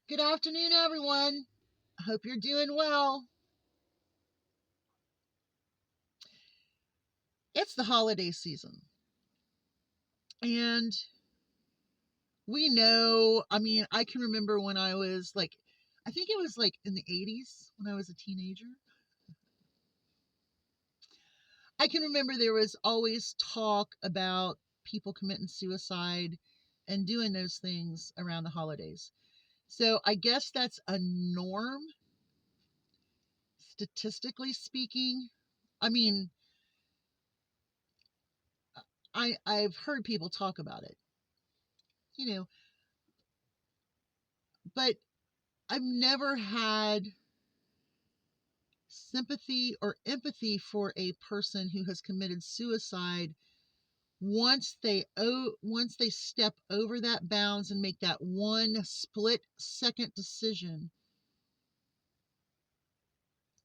Good afternoon, everyone. I hope you're doing well. It's the holiday season. And we know, I can remember when I was I think it was like in the 80s when I was a teenager. I can remember there was always talk about people committing suicide and doing those things around the holidays. So I guess that's a norm, statistically speaking. I mean, I've heard people talk about it, you know, but I've never had sympathy or empathy for a person who has committed suicide once they step over that bounds and make that one split second decision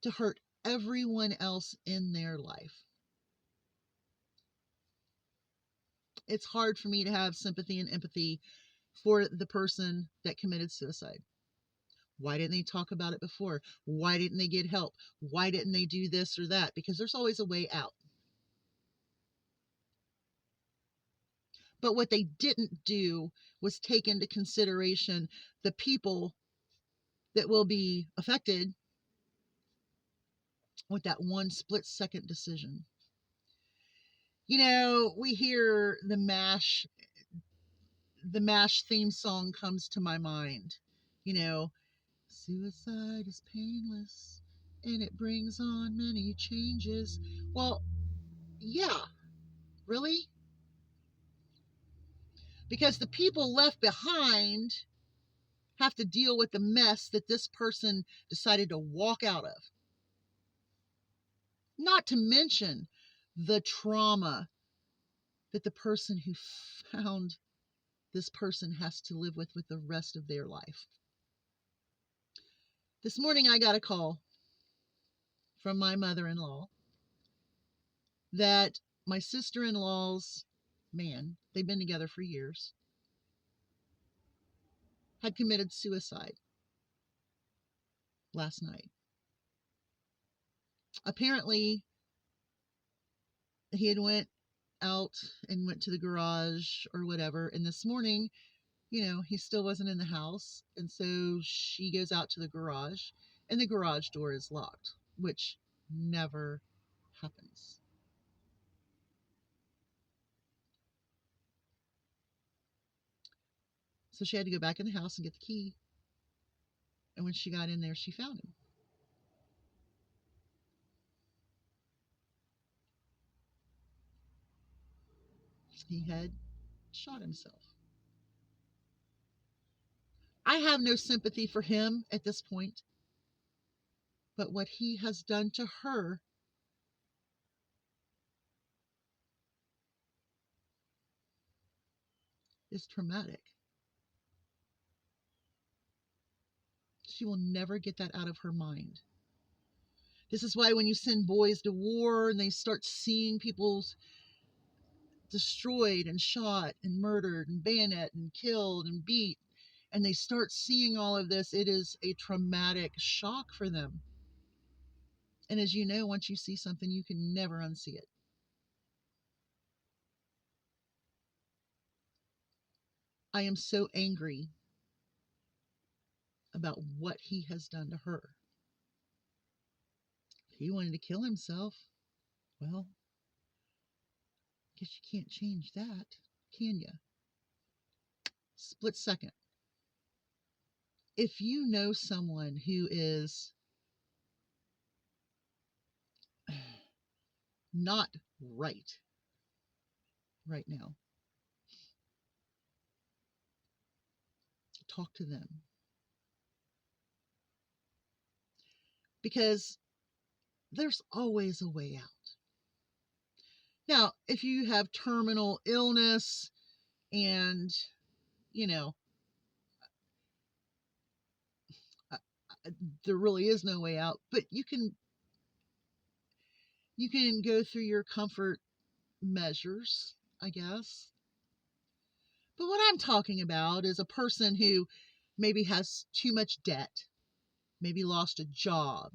to hurt everyone else in their life. It's hard for me to have sympathy and empathy for the person that committed suicide. Why didn't they talk about it before? Why didn't they get help? Why didn't they do this or that? Because there's always a way out. But what they didn't do was take into consideration the people that will be affected with that one split second decision. We hear the MASH theme song comes to my mind. You know, suicide is painless and it brings on many changes. Well, yeah, really? Because the people left behind have to deal with the mess that this person decided to walk out of. Not to mention the trauma that the person who found this person has to live with the rest of their life. This morning I got a call from my mother-in-law that my sister-in-law's man, they've been together for years, had committed suicide last night. Apparently, he had went out and went to the garage or whatever, and this morning, he still wasn't in the house, and so she goes out to the garage, and the garage door is locked, which never happens. So she had to go back in the house and get the key, and when she got in there, she found him. He had shot himself. I have no sympathy for him at this point, but what he has done to her is traumatic. She will never get that out of her mind. This is why when you send boys to war and they start seeing people destroyed and shot and murdered and bayoneted and killed and beat, and they start seeing all of this, it is a traumatic shock for them. And as you know, once you see something, you can never unsee it. I am so angry about what he has done to her. If he wanted to kill himself, well, I guess you can't change that, can you? Split second. If you know someone who is not right now, talk to them. Because there's always a way out. Now, if you have terminal illness and, you know, there really is no way out, but you can go through your comfort measures, I guess. But what I'm talking about is a person who maybe has too much debt, maybe lost a job,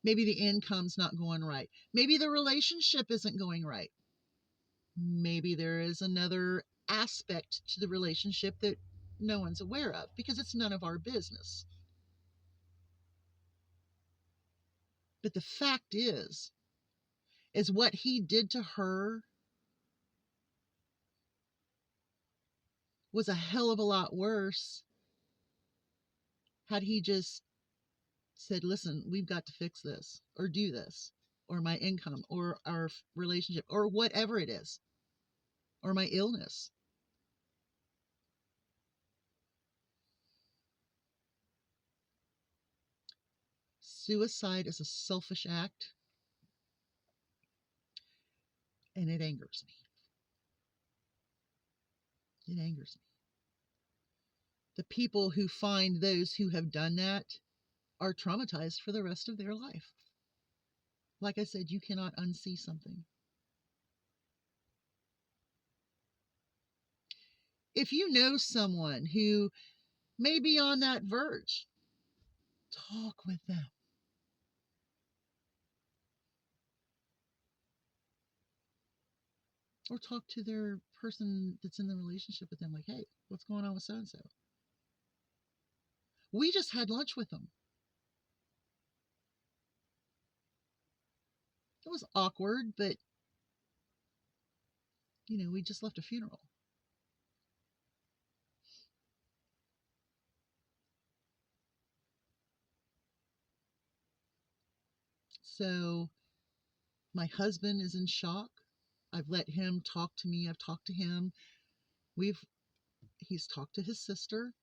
maybe the income's not going right, maybe the relationship isn't going right, maybe there is another aspect to the relationship that no one's aware of because it's none of our business. But the fact is what he did to her was a hell of a lot worse had he just said, listen, we've got to fix this or do this, or my income, or our relationship, or whatever it is, or my illness. Suicide is a selfish act, and it angers me. It angers me. The people who find those who have done that are traumatized for the rest of their life. Like I said, you cannot unsee something. If you know someone who may be on that verge, talk with them. Or talk to their person that's in the relationship with them, like, hey, what's going on with so and so? We just had lunch with them. It was awkward, but we just left a funeral. So my husband is in shock. I've let him talk to me. I've talked to him. He's talked to his sister.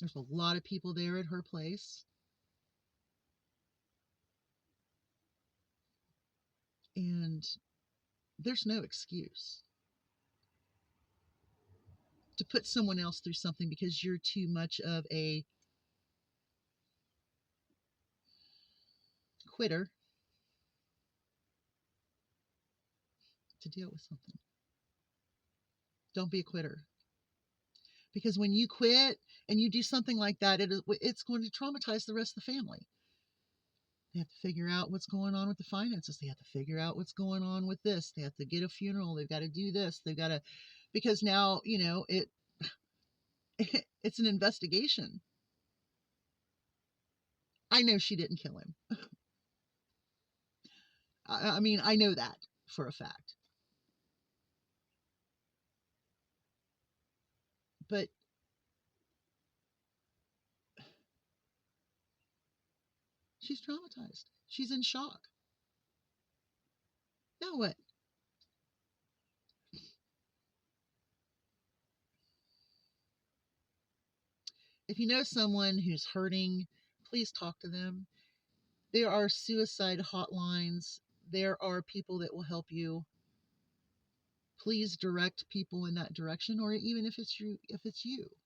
There's a lot of people there at her place. And there's no excuse to put someone else through something because you're too much of a quitter to deal with something. Don't be a quitter. Because when you quit and you do something like that, it's going to traumatize the rest of the family. They have to figure out what's going on with the finances. They have to figure out what's going on with this. They have to get a funeral. They've got to do this. They've got to, because now, it's an investigation. I know she didn't kill him. I mean, I know that for a fact. But she's traumatized. She's in shock. Now what? If you know someone who's hurting, please talk to them. There are suicide hotlines. There are people that will help you. Please direct people in that direction, or even if it's you,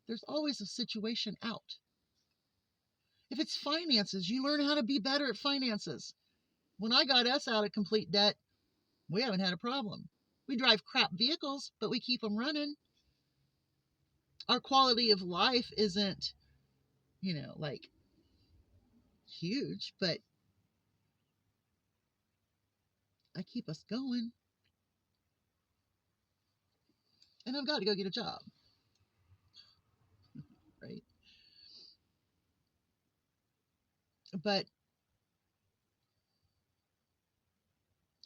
there's always a situation out. If it's finances, you learn how to be better at finances. When I got us out of complete debt, we haven't had a problem. We drive crap vehicles, but we keep them running. Our quality of life isn't, like huge, but I keep us going. And I've got to go get a job, right? But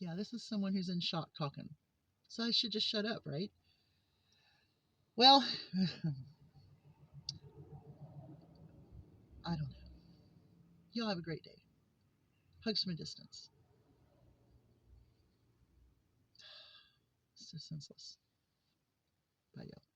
yeah, this is someone who's in shock talking. So I should just shut up, right? Well, I don't know. Y'all have a great day. Hugs from a distance. So senseless. Bye, y'all.